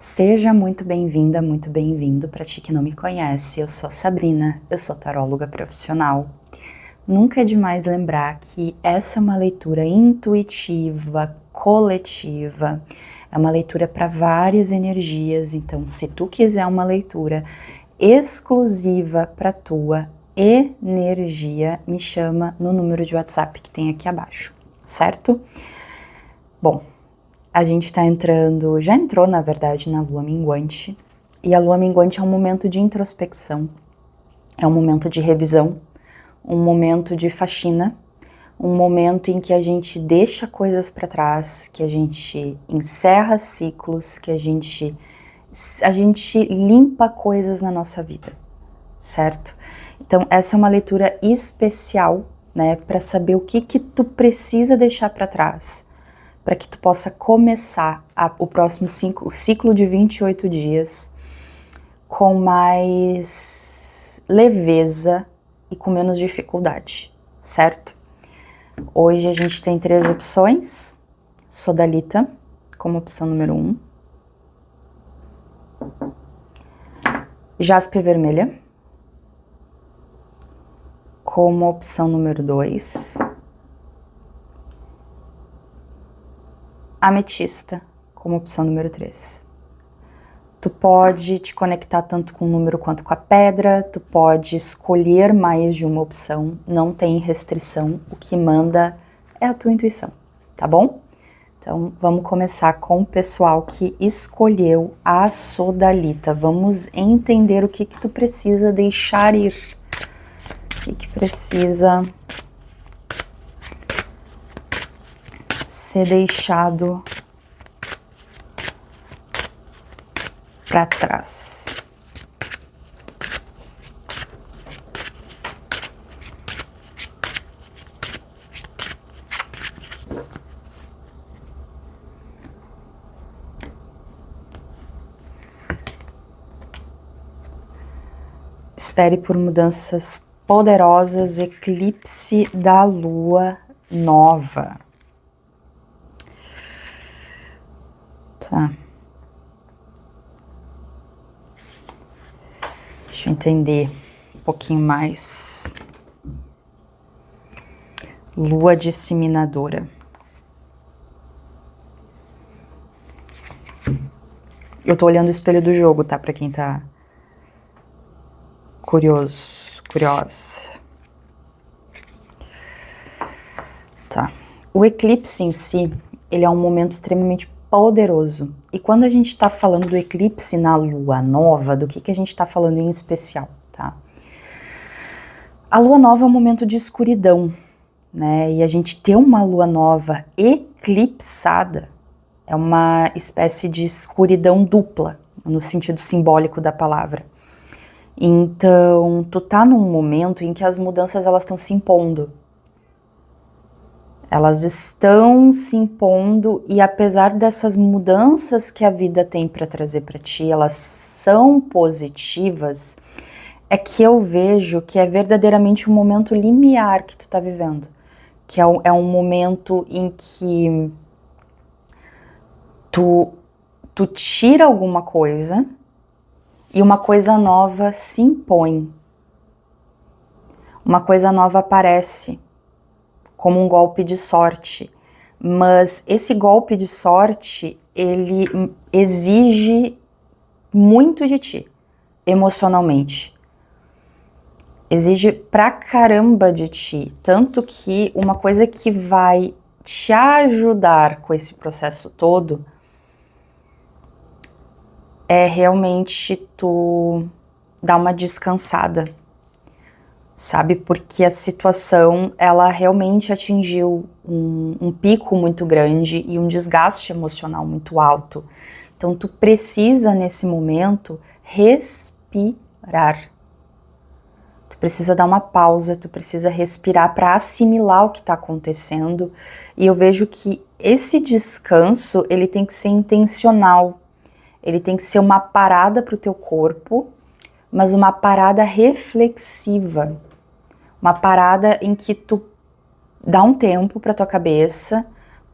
Seja muito bem-vinda, muito bem-vindo. Para ti que não me conhece, eu sou Sabrina, eu sou taróloga profissional. Nunca é demais lembrar que essa é uma leitura intuitiva, coletiva, é uma leitura para várias energias, então se tu quiser uma leitura exclusiva para tua energia, me chama no número de WhatsApp que tem aqui abaixo, certo? Bom, a gente está entrando, já entrou na verdade na lua minguante, e a lua minguante é um momento de introspecção, é um momento de revisão, um momento de faxina, um momento em que a gente deixa coisas para trás, que a gente encerra ciclos, que a gente limpa coisas na nossa vida, certo? Então essa é uma leitura especial, né, para saber o que tu precisa deixar para trás, para que tu possa começar o próximo ciclo de 28 dias com mais leveza e com menos dificuldade, certo? Hoje a gente tem 3 opções: Sodalita como opção número 1, Jaspe vermelha como opção número 2, Ametista como opção número 3. Tu pode te conectar tanto com o número quanto com a pedra, tu pode escolher mais de uma opção, não tem restrição, o que manda é a tua intuição, tá bom? Então vamos começar com o pessoal que escolheu a Sodalita. Vamos entender o que tu precisa deixar ir, o que precisa ser deixado para trás. Espere por mudanças poderosas, eclipse da lua nova. Tá. Deixa eu entender um pouquinho mais. Lua disseminadora. Eu tô olhando o espelho do jogo, tá? Pra quem tá curiosa. Tá. O eclipse em si, ele é um momento extremamente poderoso. E quando a gente tá falando do eclipse na lua nova, do que a gente tá falando em especial, tá? A lua nova é um momento de escuridão, né? E a gente ter uma lua nova eclipsada é uma espécie de escuridão dupla, no sentido simbólico da palavra. Então, tu tá num momento em que as mudanças elas estão se impondo. Elas estão se impondo e apesar dessas mudanças que a vida tem para trazer para ti, elas são positivas, é que eu vejo que é verdadeiramente um momento limiar que tu tá vivendo. Que é um momento em que tu tira alguma coisa e uma coisa nova se impõe. Uma coisa nova aparece como um golpe de sorte, mas esse golpe de sorte, ele exige muito de ti, emocionalmente. Exige pra caramba de ti, tanto que uma coisa que vai te ajudar com esse processo todo é realmente tu dar uma descansada, sabe? Porque a situação, ela realmente atingiu um pico muito grande e um desgaste emocional muito alto. Então tu precisa nesse momento respirar. Tu precisa dar uma pausa, tu precisa respirar para assimilar o que está acontecendo. E eu vejo que esse descanso, ele tem que ser intencional. Ele tem que ser uma parada para o teu corpo, mas uma parada reflexiva. Uma parada em que tu dá um tempo para tua cabeça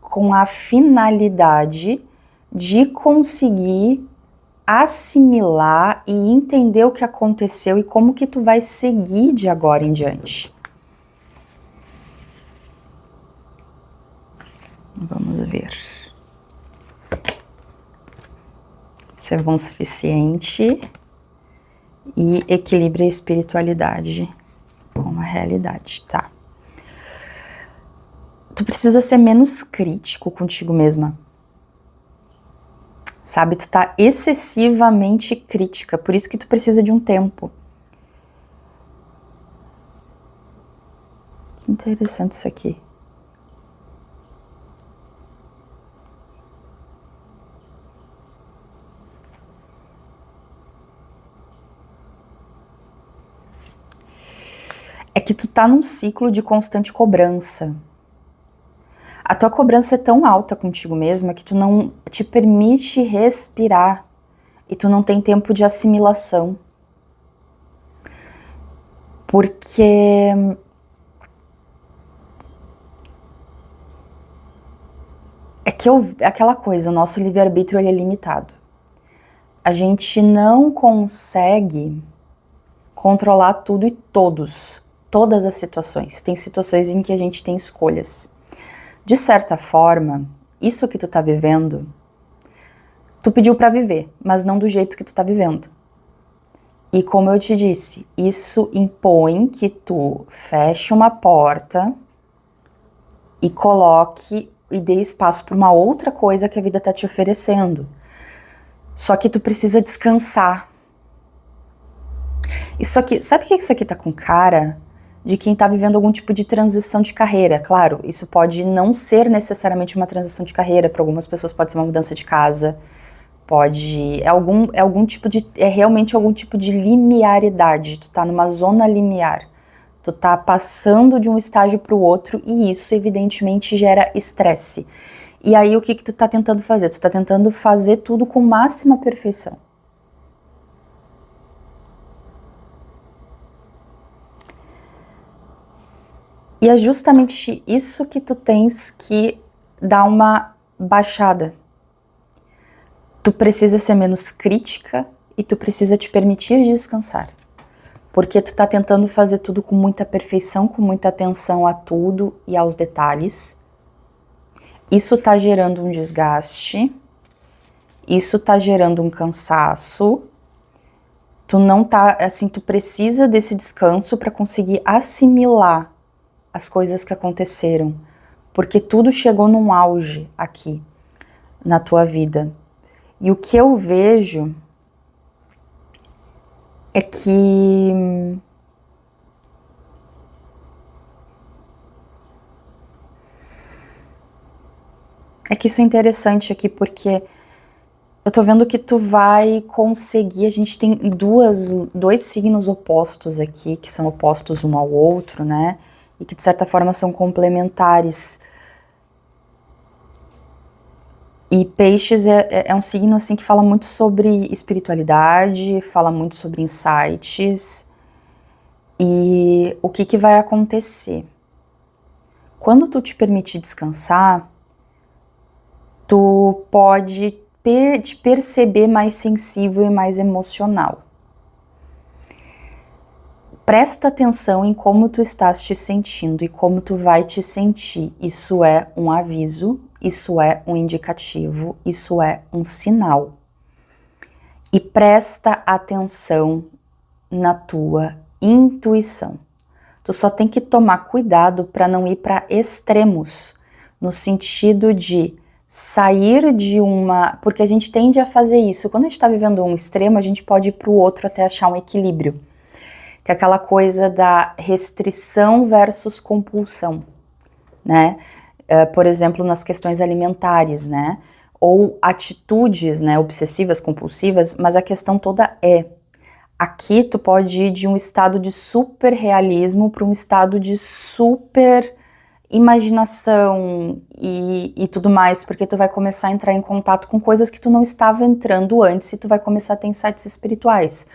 com a finalidade de conseguir assimilar e entender o que aconteceu e como que tu vai seguir de agora em diante. Vamos ver. Se é bom o suficiente e equilibra a espiritualidade com a realidade, tá? Tu precisa ser menos crítico contigo mesma. Sabe, tu tá excessivamente crítica, por isso que tu precisa de um tempo. Que interessante isso aqui. É que tu tá num ciclo de constante cobrança. A tua cobrança é tão alta contigo mesma que tu não te permite respirar e tu não tem tempo de assimilação. Porque é que aquela coisa, o nosso livre-arbítrio ele é limitado. A gente não consegue controlar tudo e todas as situações. Tem situações em que a gente tem escolhas. De certa forma, isso que tu tá vivendo, tu pediu pra viver, mas não do jeito que tu tá vivendo. E como eu te disse, isso impõe que tu feche uma porta e coloque e dê espaço para uma outra coisa que a vida tá te oferecendo. Só que tu precisa descansar. Isso aqui, sabe o que isso aqui tá com cara? De quem tá vivendo algum tipo de transição de carreira. Claro, isso pode não ser necessariamente uma transição de carreira, para algumas pessoas pode ser uma mudança de casa, é realmente algum tipo de limiaridade, tu tá numa zona limiar, tu tá passando de um estágio para o outro e isso evidentemente gera estresse. E aí o que tu tá tentando fazer? Tu tá tentando fazer tudo com máxima perfeição. E é justamente isso que tu tens que dar uma baixada. Tu precisa ser menos crítica e tu precisa te permitir descansar. Porque tu tá tentando fazer tudo com muita perfeição, com muita atenção a tudo e aos detalhes. Isso tá gerando um desgaste, isso tá gerando um cansaço. Tu não tá, assim, tu precisa desse descanso para conseguir assimilar as coisas que aconteceram, porque tudo chegou num auge aqui na tua vida. E o que eu vejo é que isso é interessante aqui, porque eu tô vendo que tu vai conseguir, a gente tem dois signos opostos aqui, que são opostos um ao outro, né? E que de certa forma são complementares. E Peixes é um signo assim que fala muito sobre espiritualidade, fala muito sobre insights. E o que vai acontecer? Quando tu te permite descansar, tu pode te perceber mais sensível e mais emocional. Presta atenção em como tu estás te sentindo e como tu vai te sentir. Isso é um aviso, isso é um indicativo, isso é um sinal. E presta atenção na tua intuição. Tu só tem que tomar cuidado para não ir para extremos, no sentido de sair de uma... Porque a gente tende a fazer isso. Quando a gente está vivendo um extremo, a gente pode ir para o outro até achar um equilíbrio. Que é aquela coisa da restrição versus compulsão, né? Por exemplo, nas questões alimentares, né? Ou atitudes, né, obsessivas, compulsivas, mas a questão toda é, aqui tu pode ir de um estado de super realismo para um estado de super imaginação e tudo mais, porque tu vai começar a entrar em contato com coisas que tu não estava entrando antes e tu vai começar a ter insights espirituais.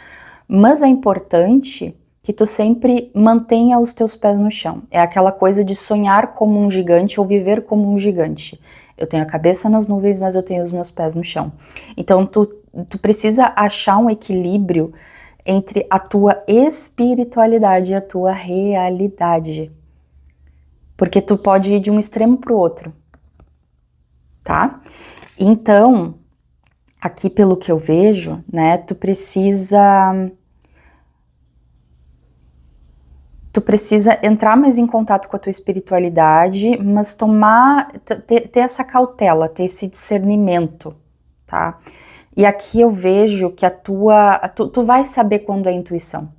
Mas é importante que tu sempre mantenha os teus pés no chão. É aquela coisa de sonhar como um gigante ou viver como um gigante. Eu tenho a cabeça nas nuvens, mas eu tenho os meus pés no chão. Então tu tu precisa achar um equilíbrio entre a tua espiritualidade e a tua realidade. Porque tu pode ir de um extremo para o outro, tá? Então, aqui pelo que eu vejo, né, tu precisa entrar mais em contato com a tua espiritualidade, mas ter essa cautela, ter esse discernimento, tá? E aqui eu vejo que tu vai saber quando é intuição,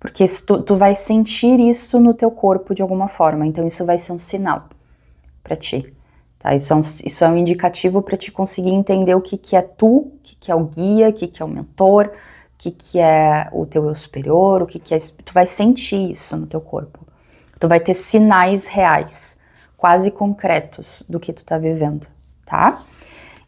porque tu vai sentir isso no teu corpo de alguma forma, então isso vai ser um sinal para ti, tá? Isso é um indicativo para te conseguir entender o que é tu, o que é o guia, o que é o mentor, o que é o teu eu superior, o que é... Tu vai sentir isso no teu corpo. Tu vai ter sinais reais, quase concretos do que tu tá vivendo, tá?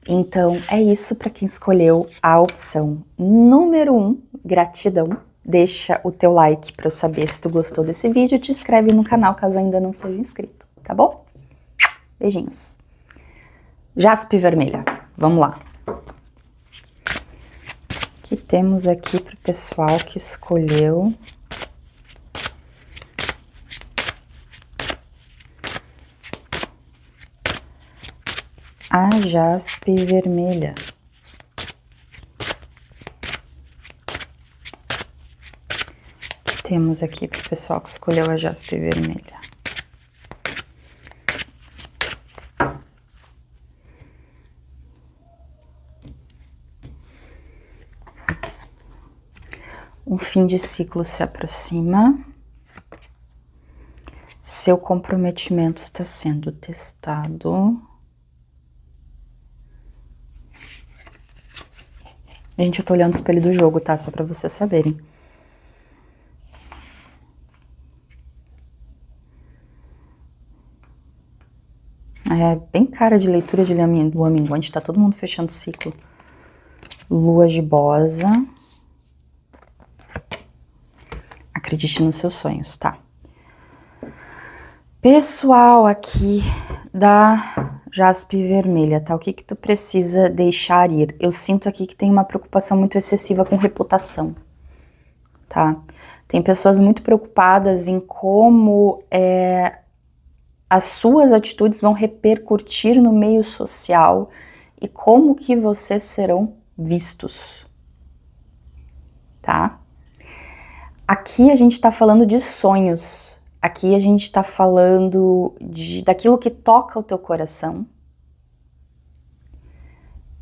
Então, é isso para quem escolheu a opção número 1, gratidão. Deixa o teu like para eu saber se tu gostou desse vídeo, te inscreve no canal caso ainda não seja inscrito, tá bom? Beijinhos. Jaspe vermelha, vamos lá. O que temos aqui para o pessoal que escolheu? A jaspe vermelha. O que temos aqui para o pessoal que escolheu a jaspe vermelha? Um fim de ciclo se aproxima. Seu comprometimento está sendo testado. Gente, eu tô olhando o espelho do jogo, tá? Só pra vocês saberem. É bem cara de leitura de lua minguante, tá todo mundo fechando o ciclo. Lua gibosa. Acredite nos seus sonhos, tá? Pessoal aqui da jaspe vermelha, tá? O que tu precisa deixar ir? Eu sinto aqui que tem uma preocupação muito excessiva com reputação, tá? Tem pessoas muito preocupadas em como as suas atitudes vão repercutir no meio social e como que vocês serão vistos, tá? Aqui a gente tá falando de sonhos, aqui a gente tá falando daquilo que toca o teu coração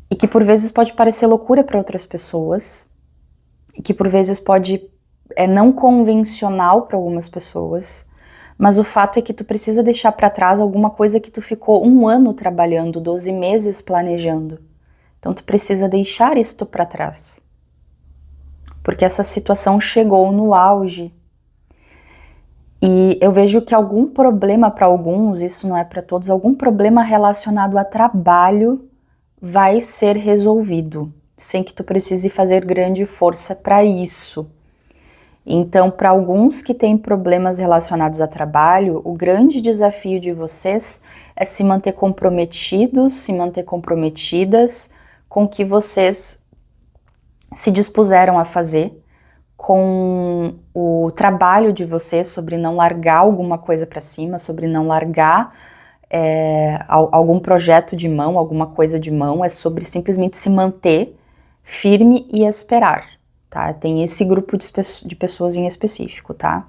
e que por vezes pode parecer loucura para outras pessoas e que por vezes pode não convencional para algumas pessoas, mas o fato é que tu precisa deixar para trás alguma coisa que tu ficou 1 ano trabalhando, 12 meses planejando. Então tu precisa deixar isto para trás. Porque essa situação chegou no auge. E eu vejo que algum problema para alguns, isso não é para todos, algum problema relacionado a trabalho vai ser resolvido, sem que tu precise fazer grande força para isso. Então, para alguns que têm problemas relacionados a trabalho, o grande desafio de vocês é se manter comprometidos, se manter comprometidas com o que vocês se dispuseram a fazer, com o trabalho de vocês sobre não largar alguma coisa para cima, sobre não largar algum projeto de mão, alguma coisa de mão, é sobre simplesmente se manter firme e esperar, tá? Tem esse grupo de pessoas em específico, tá?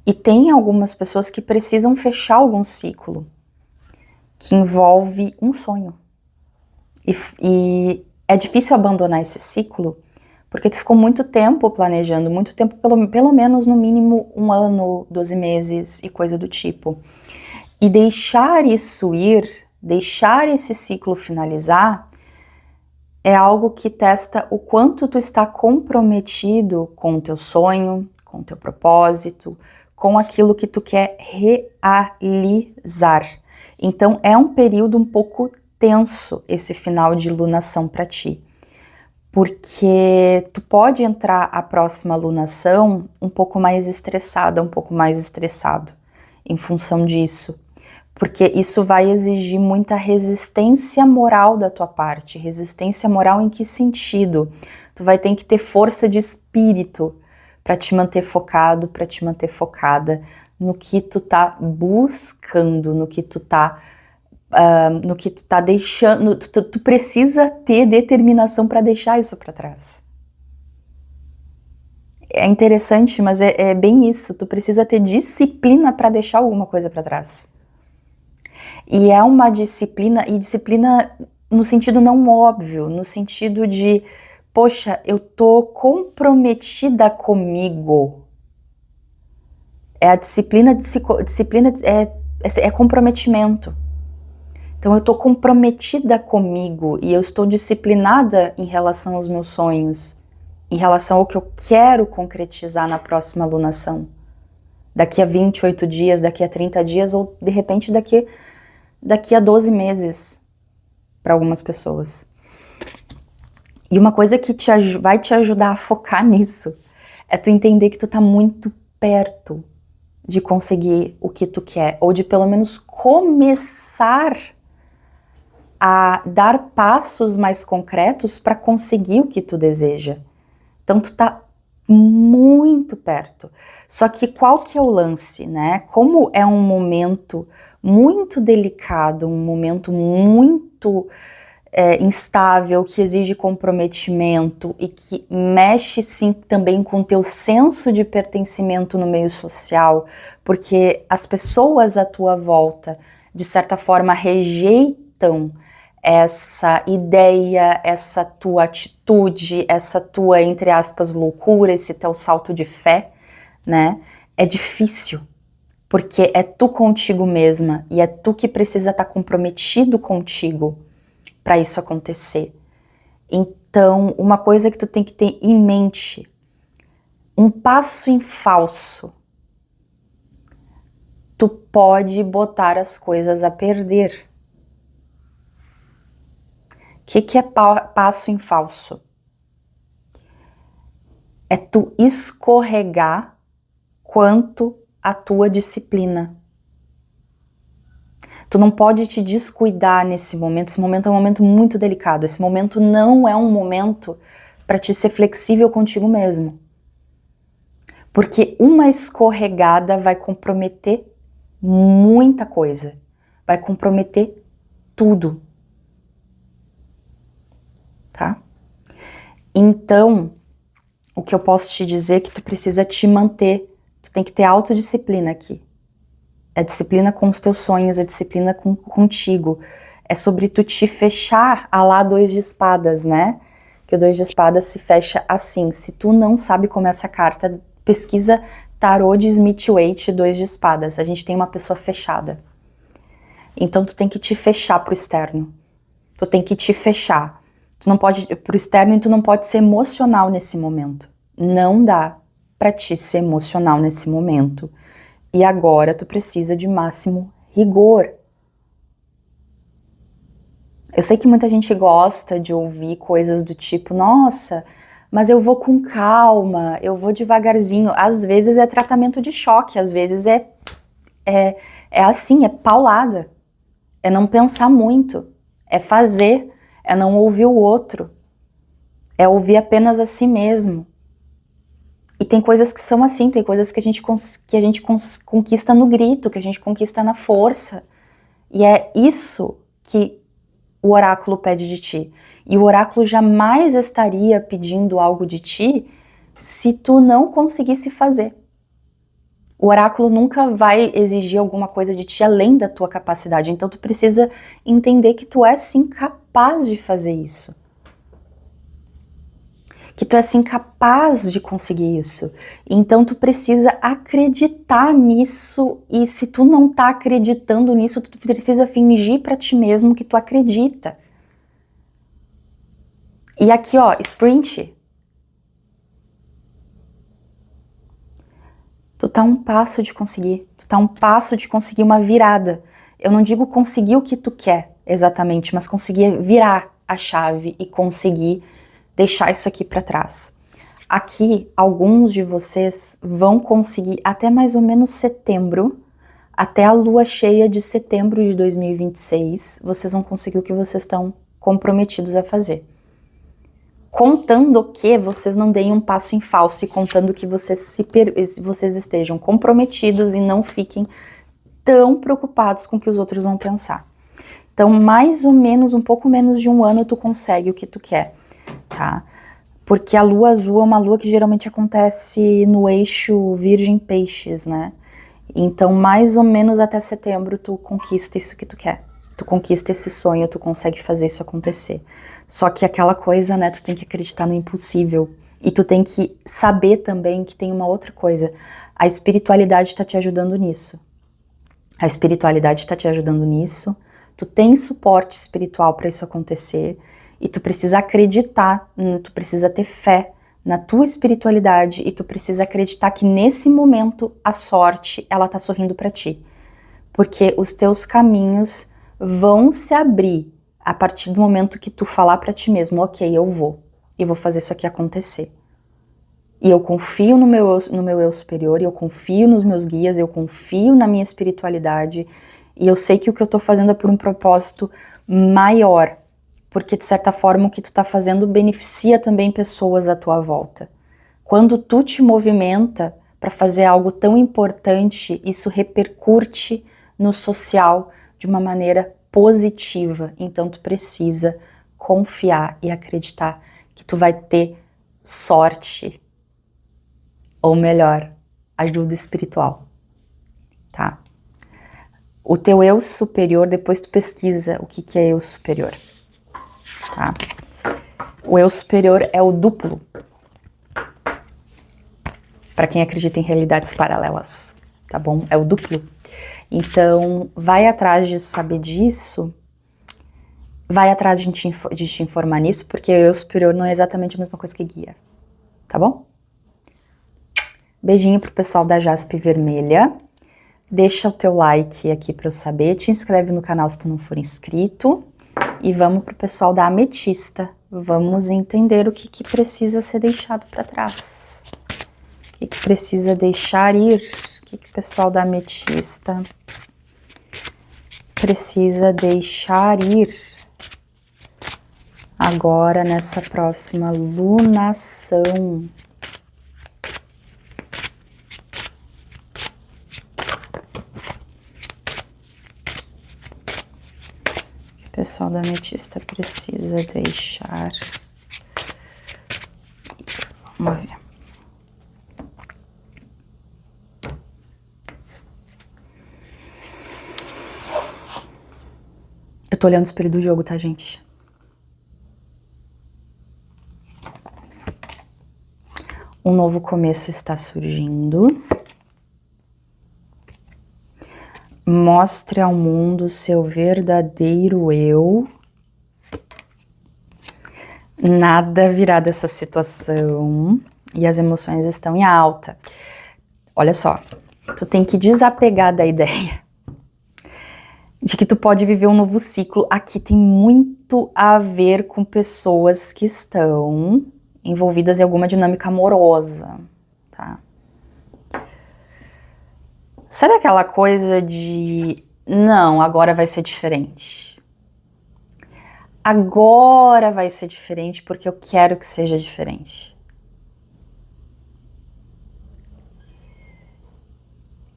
E tem algumas pessoas que precisam fechar algum ciclo que envolve um sonho. E é difícil abandonar esse ciclo porque tu ficou muito tempo planejando, muito tempo, pelo menos no mínimo 1 ano, 12 meses e coisa do tipo. E deixar isso ir, deixar esse ciclo finalizar, é algo que testa o quanto tu está comprometido com o teu sonho, com o teu propósito, com aquilo que tu quer realizar. Então é um período um pouco tenso esse final de lunação para ti, porque tu pode entrar a próxima lunação um pouco mais estressada, um pouco mais estressado em função disso, Porque isso vai exigir muita resistência moral da tua parte. Resistência moral em que sentido? Tu vai ter que ter força de espírito para te manter focado, para te manter focada no que tu tá buscando, no que tu tá deixando. Tu precisa ter determinação para deixar isso para trás. É interessante, mas é bem isso. Tu precisa ter disciplina para deixar alguma coisa para trás. E é uma disciplina, e disciplina no sentido não óbvio, no sentido de, poxa, eu tô comprometida comigo. É a disciplina é comprometimento. Então eu tô comprometida comigo e eu estou disciplinada em relação aos meus sonhos, em relação ao que eu quero concretizar na próxima alunação. Daqui a 28 dias, daqui a 30 dias ou de repente daqui a 12 meses para algumas pessoas. E uma coisa que vai te ajudar a focar nisso é tu entender que tu tá muito perto de conseguir o que tu quer, ou de pelo menos começar a dar passos mais concretos para conseguir o que tu deseja. Então tu tá muito perto. Só que qual que é o lance, né? Como é um momento muito delicado, um momento muito instável, que exige comprometimento e que mexe sim também com o teu senso de pertencimento no meio social, porque as pessoas à tua volta, de certa forma, rejeitam essa ideia, essa tua atitude, essa tua, entre aspas, loucura, esse teu salto de fé, né? É difícil, porque é tu contigo mesma e é tu que precisa estar comprometido contigo para isso acontecer. Então, uma coisa que tu tem que ter em mente, um passo em falso, tu pode botar as coisas a perder. O que é passo em falso? É tu escorregar quanto à tua disciplina. Tu não pode te descuidar nesse momento. Esse momento é um momento muito delicado. Esse momento não é um momento para te ser flexível contigo mesmo. Porque uma escorregada vai comprometer muita coisa. Vai comprometer tudo. Tá? Então, o que eu posso te dizer é que tu precisa te manter. Tu tem que ter autodisciplina aqui. É disciplina com os teus sonhos, é disciplina contigo. É sobre tu te fechar a lá 2 de espadas, né? Que o 2 de espadas se fecha assim. Se tu não sabe como é essa carta, pesquisa tarô de Smith-Waite 2 de espadas. A gente tem uma pessoa fechada. Então tu tem que te fechar pro externo. Tu tem que te fechar. Tu não pode pro externo e tu não pode ser emocional nesse momento. Não dá pra ti ser emocional nesse momento. E agora tu precisa de máximo rigor. Eu sei que muita gente gosta de ouvir coisas do tipo, nossa, mas eu vou com calma, eu vou devagarzinho. Às vezes é tratamento de choque, às vezes é assim, é paulada. É não pensar muito, é fazer, é não ouvir o outro, é ouvir apenas a si mesmo. E tem coisas que são assim, tem coisas que a gente conquista no grito, que a gente conquista na força. E é isso que o oráculo pede de ti. E o oráculo jamais estaria pedindo algo de ti se tu não conseguisse fazer. O oráculo nunca vai exigir alguma coisa de ti além da tua capacidade. Então tu precisa entender que tu é sim capaz de fazer isso. Que tu é sim capaz de conseguir isso. Então tu precisa acreditar nisso, e se tu não tá acreditando nisso, tu precisa fingir pra ti mesmo que tu acredita. E aqui ó, sprint. Tu tá um passo de conseguir, tu tá um passo de conseguir uma virada. Eu não digo conseguir o que tu quer exatamente, mas conseguir virar a chave e conseguir deixar isso aqui para trás. Aqui, alguns de vocês vão conseguir até mais ou menos setembro até a lua cheia de setembro de 2026, vocês vão conseguir o que vocês estão comprometidos a fazer. Contando que vocês não deem um passo em falso e contando que vocês estejam comprometidos e não fiquem tão preocupados com o que os outros vão pensar. Então, mais ou menos, um pouco menos de um ano, tu consegue o que tu quer, tá? Porque a lua azul é uma lua que geralmente acontece no eixo Virgem-Peixes, né? Então, mais ou menos até setembro, tu conquista isso que tu quer. Tu conquista esse sonho, tu consegue fazer isso acontecer. Só que aquela coisa, né, tu tem que acreditar no impossível. E tu tem que saber também que tem uma outra coisa. A espiritualidade tá te ajudando nisso. A espiritualidade tá te ajudando nisso. Tu tem suporte espiritual para isso acontecer. E tu precisa acreditar, tu precisa ter fé na tua espiritualidade e tu precisa acreditar que nesse momento a sorte, ela tá sorrindo para ti. Porque os teus caminhos vão se abrir a partir do momento que tu falar para ti mesmo, ok, eu vou fazer isso aqui acontecer. E eu confio no meu eu superior, e eu confio nos meus guias, eu confio na minha espiritualidade, e eu sei que o que eu tô fazendo é por um propósito maior, porque de certa forma o que tu tá fazendo beneficia também pessoas à tua volta. Quando tu te movimenta para fazer algo tão importante, isso repercute no social de uma maneira positiva. Então tu precisa confiar e acreditar que tu vai ter sorte, ou melhor, ajuda espiritual, tá? O teu eu superior, depois tu pesquisa o que é eu superior, tá? O eu superior é o duplo, para quem acredita em realidades paralelas, tá bom? É o duplo. Então, vai atrás de saber disso, vai atrás de te informar nisso, porque o eu superior não é exatamente a mesma coisa que guia, tá bom? Beijinho pro pessoal da Jaspe Vermelha. Deixa o teu like aqui para eu saber, te inscreve no canal se tu não for inscrito. E vamos pro pessoal da Ametista. Vamos entender o que precisa ser deixado para trás. O que precisa deixar ir? O que o pessoal da Ametista precisa deixar ir agora nessa próxima lunação? O pessoal da Ametista precisa deixar. Vamos ver. Eu tô olhando o espelho do jogo, tá, gente? Um novo começo está surgindo. Mostre ao mundo seu verdadeiro eu. Nada virá dessa situação e as emoções estão em alta. Olha só, tu tem que desapegar da ideia de que tu pode viver um novo ciclo. Aqui tem muito a ver com pessoas que estão envolvidas em alguma dinâmica amorosa, tá? Sabe aquela coisa de, não, agora vai ser diferente. Agora vai ser diferente porque eu quero que seja diferente.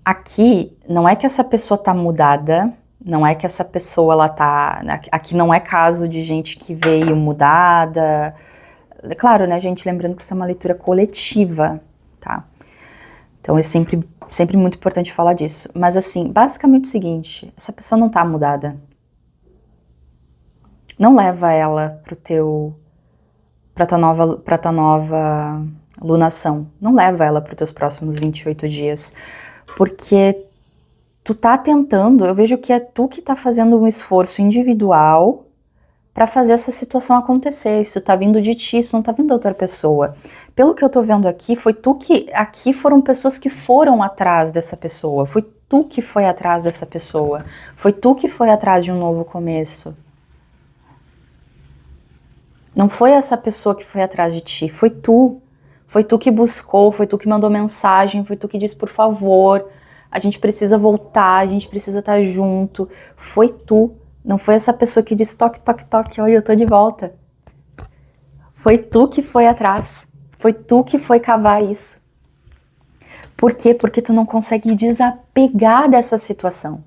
Aqui, não é que essa pessoa tá mudada, não é que essa pessoa, ela tá... Aqui não é caso de gente que veio mudada. Claro, né, gente, lembrando que isso é uma leitura coletiva, tá? Então é sempre muito importante falar disso. Mas assim, basicamente o seguinte, essa pessoa não tá mudada. Não leva ela pra tua nova lunação. Não leva ela para os teus próximos 28 dias. Porque tu tá tentando, eu vejo que é tu que tá fazendo um esforço individual para fazer essa situação acontecer. Isso tá vindo de ti, isso não tá vindo da outra pessoa. Pelo que eu tô vendo aqui, foi tu que... Aqui foram pessoas que foram atrás dessa pessoa. Foi tu que foi atrás dessa pessoa. Foi tu que foi atrás de um novo começo. Não foi essa pessoa que foi atrás de ti, foi tu. Foi tu que buscou, foi tu que mandou mensagem, foi tu que disse, por favor, a gente precisa voltar, a gente precisa estar junto. Foi tu, não foi essa pessoa que disse toque, toque, toque, olha, eu tô de volta. Foi tu que foi atrás, foi tu que foi cavar isso. Por quê? Porque tu não consegue desapegar dessa situação.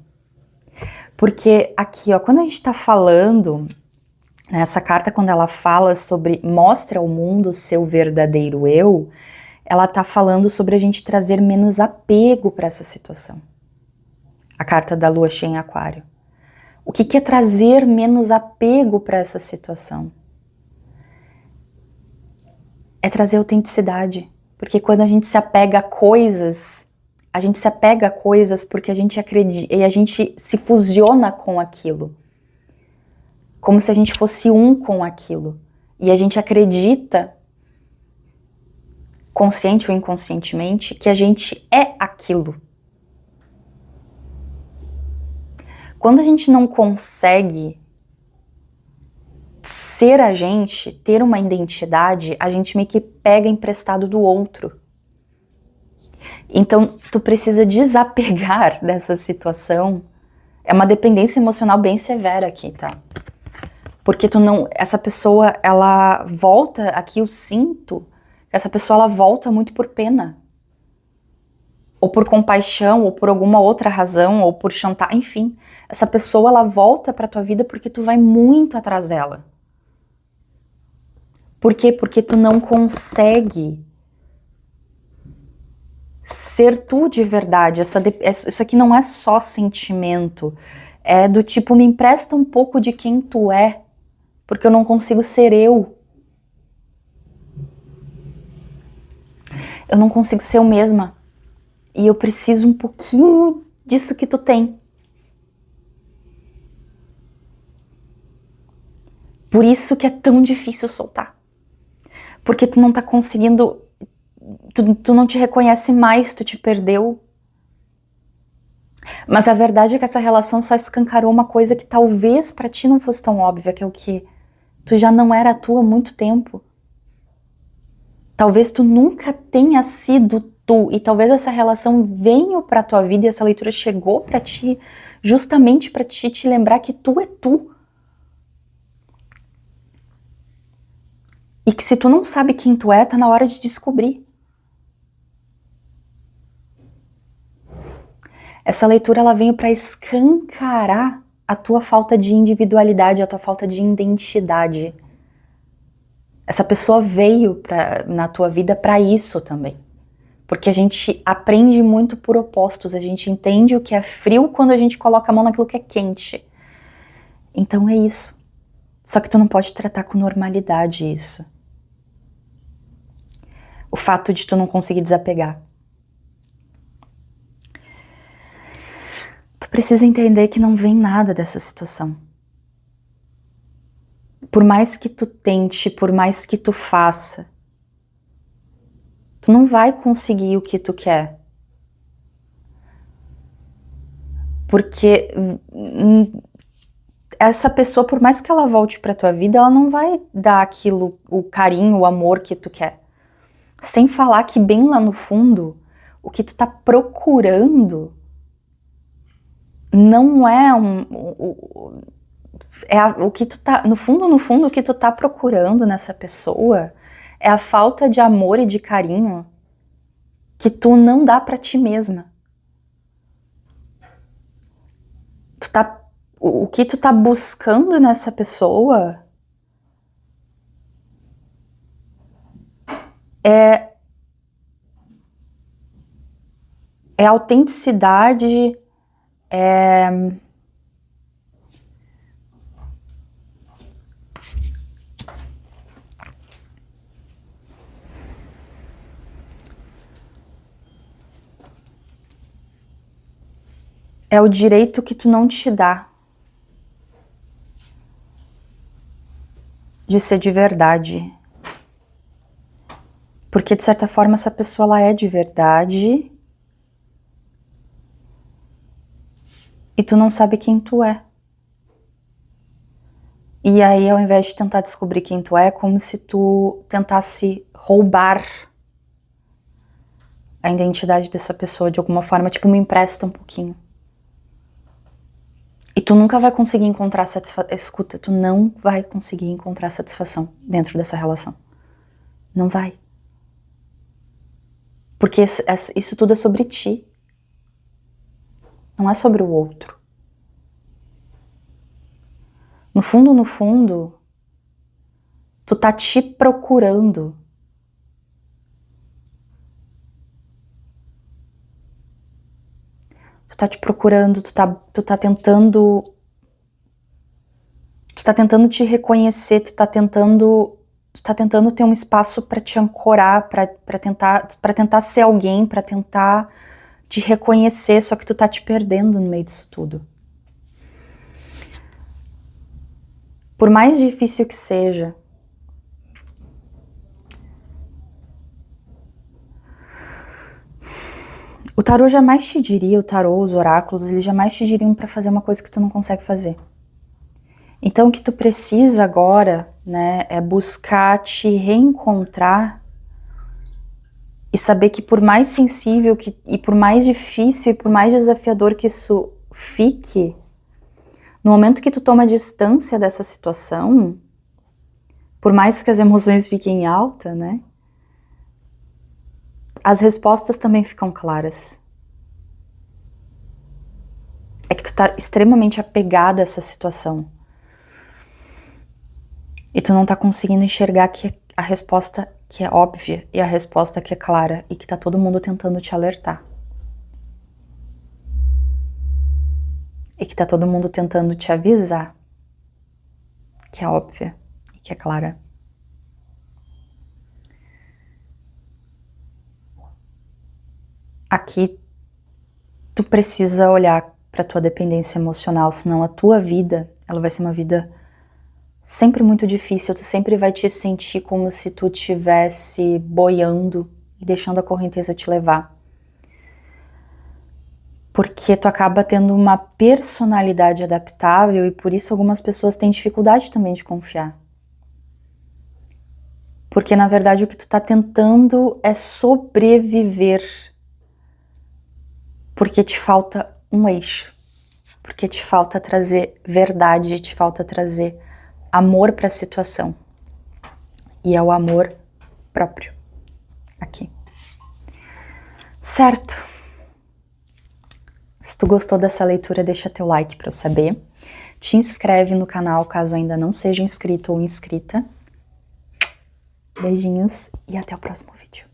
Porque aqui, ó, quando a gente tá falando, essa carta, quando ela fala sobre mostra ao mundo o seu verdadeiro eu, ela tá falando sobre a gente trazer menos apego para essa situação. A carta da lua cheia em aquário. O que é trazer menos apego para essa situação? É trazer autenticidade. Porque quando a gente se apega a coisas, porque a gente acredita e a gente se fusiona com aquilo. Como se a gente fosse um com aquilo. E a gente acredita, consciente ou inconscientemente, que a gente é aquilo. Quando a gente não consegue ser a gente, ter uma identidade, a gente meio que pega emprestado do outro. Então, tu precisa desapegar dessa situação. É uma dependência emocional bem severa aqui, tá? Porque essa pessoa, ela volta, aqui eu sinto, essa pessoa ela volta muito por pena. Ou por compaixão, ou por alguma outra razão, ou por chantar, enfim. Essa pessoa, ela volta pra tua vida porque tu vai muito atrás dela. Por quê? Porque tu não consegue ser tu de verdade. Isso aqui não é só sentimento. É do tipo, me empresta um pouco de quem tu é, porque eu não consigo ser eu. Eu não consigo ser eu mesma. E eu preciso um pouquinho disso que tu tem. Por isso que é tão difícil soltar. Porque tu não tá conseguindo, tu não te reconhece mais, tu te perdeu. Mas a verdade é que essa relação só escancarou uma coisa que talvez pra ti não fosse tão óbvia, que é o quê? Tu já não era tu há muito tempo. Talvez tu nunca tenha sido tu, e talvez essa relação venha pra tua vida e essa leitura chegou pra ti justamente pra te lembrar que tu é tu. E que se tu não sabe quem tu é, tá na hora de descobrir. Essa leitura ela veio para escancarar a tua falta de individualidade, a tua falta de identidade. Essa pessoa veio na tua vida para isso também. Porque a gente aprende muito por opostos, a gente entende o que é frio quando a gente coloca a mão naquilo que é quente. Então é isso. Só que tu não pode tratar com normalidade isso. O fato de tu não conseguir desapegar. Tu precisa entender que não vem nada dessa situação. Por mais que tu tente, por mais que tu faça, tu não vai conseguir o que tu quer. Porque essa pessoa, por mais que ela volte pra tua vida, ela não vai dar aquilo, o carinho, o amor que tu quer. Sem falar que bem lá no fundo, o que tu tá procurando não é o que tu tá, no fundo, o que tu tá procurando nessa pessoa é a falta de amor e de carinho que tu não dá pra ti mesma. O que tu tá buscando nessa pessoa é autenticidade, é o direito que tu não te dá de ser de verdade. Porque de certa forma essa pessoa ela é de verdade e tu não sabe quem tu é. E aí ao invés de tentar descobrir quem tu é como se tu tentasse roubar a identidade dessa pessoa de alguma forma, tipo, me empresta um pouquinho. E tu nunca vai conseguir encontrar satisfação. Escuta, tu não vai conseguir encontrar satisfação dentro dessa relação. Não vai. Porque isso tudo é sobre ti. Não é sobre o outro. No fundo, tu tá te procurando. Tu tá te procurando, tu tá tentando te reconhecer, tu tá tentando ter um espaço pra te ancorar, pra tentar ser alguém, pra tentar te reconhecer, só que tu tá te perdendo no meio disso tudo. Por mais difícil que seja, o tarô jamais te diria, o tarô, os oráculos, eles jamais te diriam pra fazer uma coisa que tu não consegue fazer. Então o que tu precisa agora, né, é buscar te reencontrar e saber que por mais sensível e por mais difícil e por mais desafiador que isso fique, no momento que tu toma distância dessa situação, por mais que as emoções fiquem alta, né, as respostas também ficam claras. É que tu tá extremamente apegada a essa situação. E tu não tá conseguindo enxergar que a resposta que é óbvia e a resposta que é clara e que tá todo mundo tentando te alertar. E que tá todo mundo tentando te avisar que é óbvia e que é clara. Aqui tu precisa olhar pra tua dependência emocional, senão a tua vida, ela vai ser uma vida sempre muito difícil, tu sempre vai te sentir como se tu estivesse boiando e deixando a correnteza te levar. Porque tu acaba tendo uma personalidade adaptável e por isso algumas pessoas têm dificuldade também de confiar. Porque na verdade o que tu tá tentando é sobreviver. Porque te falta um eixo. Porque te falta trazer verdade, te falta trazer amor para a situação. E é o amor próprio. Aqui. Certo? Se tu gostou dessa leitura, deixa teu like para eu saber. Te inscreve no canal caso ainda não seja inscrito ou inscrita. Beijinhos e até o próximo vídeo.